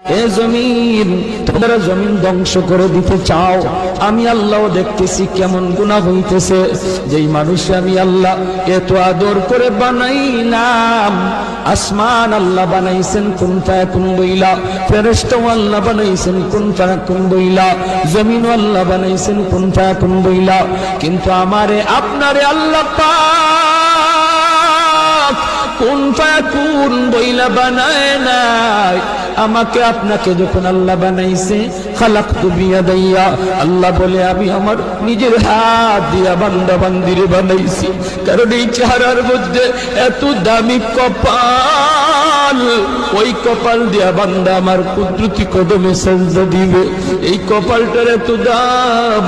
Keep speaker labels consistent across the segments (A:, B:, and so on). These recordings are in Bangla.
A: এ জমিন, তোমরা জমিন ধ্বংস করে দিতে চাও, আমি আল্লাহ দেখতেছি কেমন গুনাহ হইতেছে। যেই মানুষ আমি আল্লাহ এত আদর করে বানাইলাম, আসমান আল্লাহ বানাইছেন কুন ফায়াকুন বইলা, ফেরেশতা আল্লাহ বানাইছেন কুন ফায়াকুন বইলা, জমিন আল্লাহ বানাইছেন কুন ফায়াকুন বইলা, কিন্তু আমারে আপনারে আল্লাহ পাক কুন ফায়াকুন বইলা বানায় নাই। আমাকে আপনাকে যখন আল্লাহ বানাইছে, খালাকতু বিয়াদাইয়া, আল্লাহ বলে আমি আমার নিজের হাত দিয়া বান্দা বান্দিরে বানাইছি। কারণ এই চেহারার মধ্যে এত দামি কপাল, ওই কপাল দিয়া বান্দা আমার কুদরতি কদমে সেজদা দিবে। এই কপালটার এত দাম,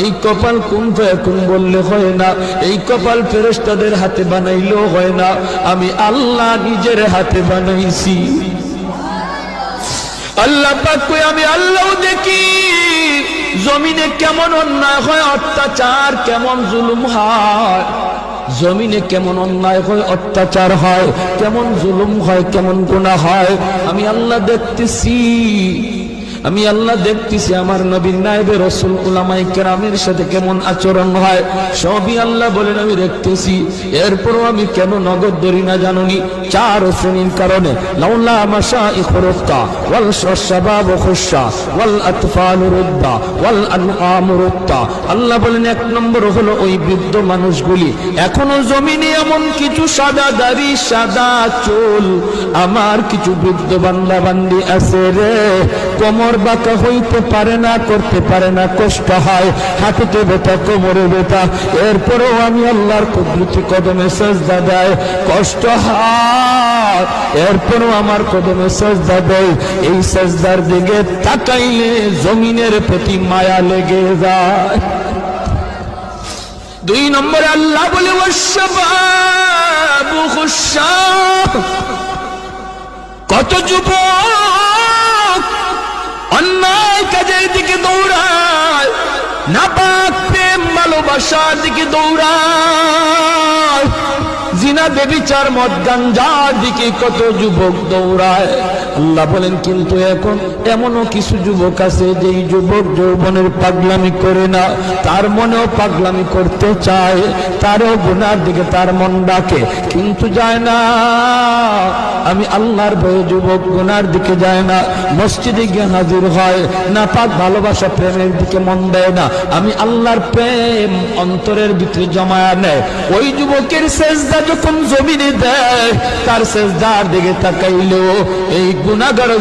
A: এই কপাল কুন ফায়াকুন বললে হয় না, এই কপাল ফেরেশতাদের হাতে বানাইলেও হয় না, আমি আল্লাহ নিজের হাতে বানাইছি। আল্লাহ পাক কই আমি আল্লাহ দেখি জমিনে কেমন অন্যায় হয়, অত্যাচার কেমন জুলুম হয়, জমিনে কেমন অন্যায় হয়, অত্যাচার হয়, কেমন জুলুম হয়, কেমন গুনাহ হয়, আমি আল্লাহ দেখতেছি। আমি আল্লাহ দেখতেছি আমার নবীর নায়েবে রাসূল উলামায়ে কেরামের সাথে কেমন আচরণ হয়, সবই আল্লাহ বলেন আমি দেখতেছি। এরপরও আমি কেন নগদ ধরি না জানুনি? চার শ্রেণীর কারণে। লাউলা মাশাইখুর রুক্কা ওয়াল শাবাব খুশা ওয়াল আতফাল রুদ্দা ওয়াল আনআম রুক্তা। আল্লাহ বলেন এক নম্বর হলো ওই বৃদ্ধ মানুষগুলি, এখনো জমিনে এমন কিছু সাদা দাড়ি সাদা চুল আমার কিছু বৃদ্ধ বান্দা বান্দি আছে রে, কোমর বাঁকা হইতে পারে না, করতে পারে না, কষ্ট হয়, হাঁটুতে ব্যথা, কোমরে ব্যথা, এরপরেও আমি আল্লাহর কুদরতি কদমে সেজদা দেয়, কষ্ট হয়, এরপরেও আমার কদমে সেজদা দেয়। এই সেজদার দিকে তাকাইলে জমিনের প্রতি মায়া লেগে যায়। দুই নম্বরে আল্লাহ বলে ওয়াশশাবাবু খুশশা, কত যুবক অন্যায় কাজের দিকে দৌড়ায়, নাপাক প্রেম ভালোবাসার দিকে দৌড়ায়, জিনা ব্যভিচার মদ গাঞ্জার দিকে কত যুবক দৌড়ায়। আল্লাহ বলেন কিন্তু এখন এমনও কিছু যুবক আছে যেই যুবক যৌবনের পাগলামি করে না, তার মনেও পাগলামি করতে চায়, তারও গুনার দিকে তার মন ডাকে কিন্তু যায় না। আমি আল্লাহর ভয়ে যুবক গুনার দিকে যায় না, মসজিদে গিয়ে হাজির হয় না, পাক ভালোবাসা প্রেমের দিকে মন দেয় না, আমি আল্লাহর প্রেম অন্তরের ভিতরে জমায়া নেয়। ওই যুবকের সেজদা যখন জমিনে দেয়, তার সেজদার দিকে তাকাইলেও এই গুনাহগার